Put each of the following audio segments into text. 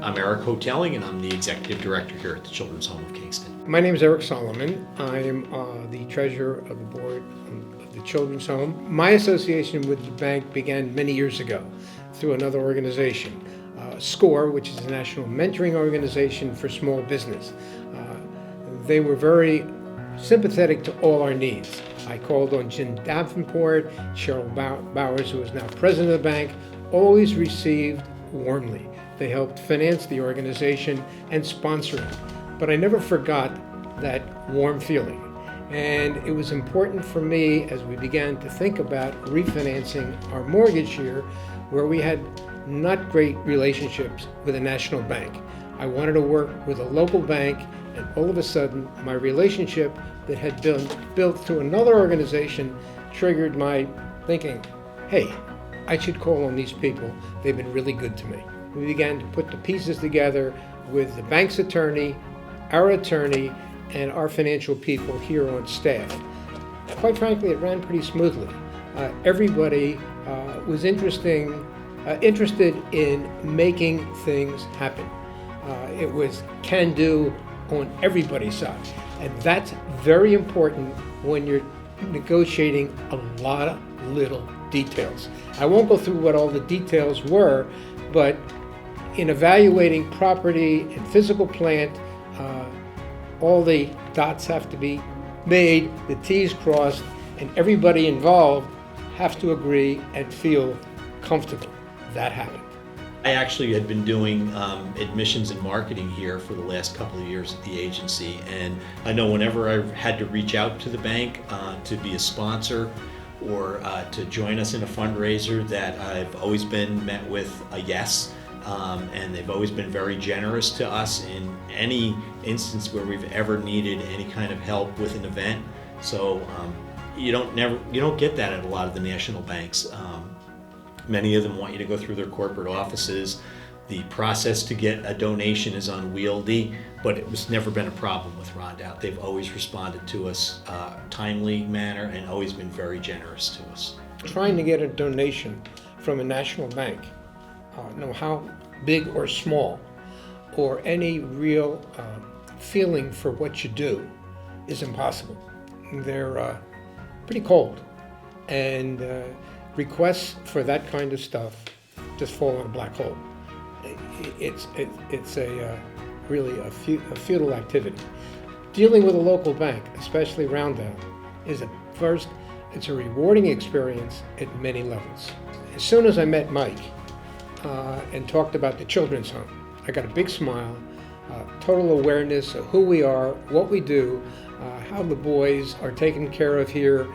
I'm Eric Hotelling, and I'm the Executive Director here at the Children's Home of Kingston. My name is Eric Solomon. I'm the treasurer of the board of the Children's Home. My association with the bank began many years ago through another organization, SCORE, which is a national mentoring organization for small business. They were very sympathetic to all our needs. I called on Jim Davenport, Cheryl Bowers, who is now president of the bank, always received warmly. They helped finance the organization and sponsor it. But I never forgot that warm feeling. And it was important for me as we began to think about refinancing our mortgage here, where we had not great relationships with a national bank. I wanted to work with a local bank, and all of a sudden, my relationship that had been built through another organization triggered my thinking, hey, I should call on these people. They've been really good to me. We began to put the pieces together with the bank's attorney, our attorney, and our financial people here on staff. Quite frankly, it ran pretty smoothly. Everybody was interested in making things happen. It was can-do on everybody's side. And that's very important when you're negotiating a lot of little details. I won't go through what all the details were, but in evaluating property and physical plant, all the dots have to be made, the T's crossed, and everybody involved has to agree and feel comfortable. That happened. I actually had been doing admissions and marketing here for the last couple of years at the agency, and I know whenever I had to reach out to the bank to be a sponsor or to join us in a fundraiser, that I've always been met with a yes. And they've always been very generous to us in any instance where we've ever needed any kind of help with an event. So you don't get that at a lot of the national banks. Many of them want you to go through their corporate offices. The process to get a donation is unwieldy, but it was never been a problem with Rondout. They've always responded to us timely manner and always been very generous to us. Trying to get a donation from a national bank, no how big or small, or any real feeling for what you do, is impossible. They're pretty cold, and requests for that kind of stuff just fall in a black hole. It's really a futile activity. Dealing with a local bank, especially Rondout, is it's a rewarding experience at many levels. As soon as I met Mike and talked about the Children's Home, I got a big smile, total awareness of who we are, what we do, how the boys are taken care of here,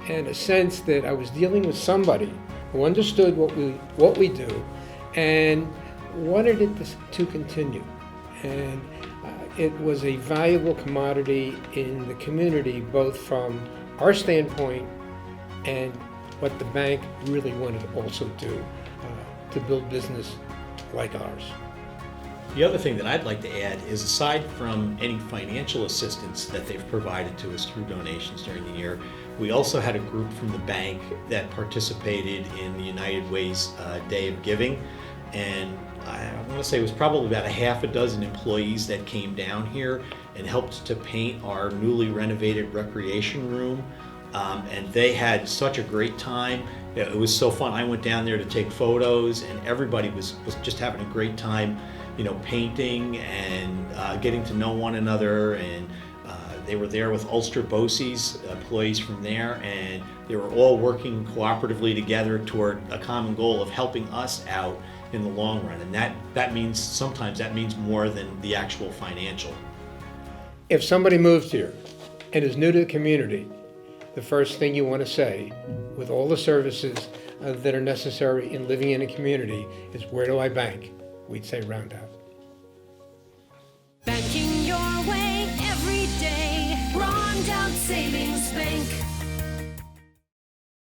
and a sense that I was dealing with somebody who understood what we do and wanted it to continue. And it was a valuable commodity in the community, both from our standpoint and what the bank really wanted to also do to build business like ours. The other thing that I'd like to add is, aside from any financial assistance that they've provided to us through donations during the year, we also had a group from the bank that participated in the United Way's Day of Giving, and I want to say it was probably about a half a dozen employees that came down here and helped to paint our newly renovated recreation room. And they had such a great time. It was so fun. I went down there to take photos, and everybody was just having a great time, painting and getting to know one another. And they were there with Ulster BOCES, employees from there, and they were all working cooperatively together toward a common goal of helping us out in the long run. And that means, sometimes that means more than the actual financial. If somebody moves here and is new to the community, the first thing you want to say, with all the services that are necessary in living in a community, is, where do I bank? We'd say Rondout. Banking your way every day, Rondout Savings Bank.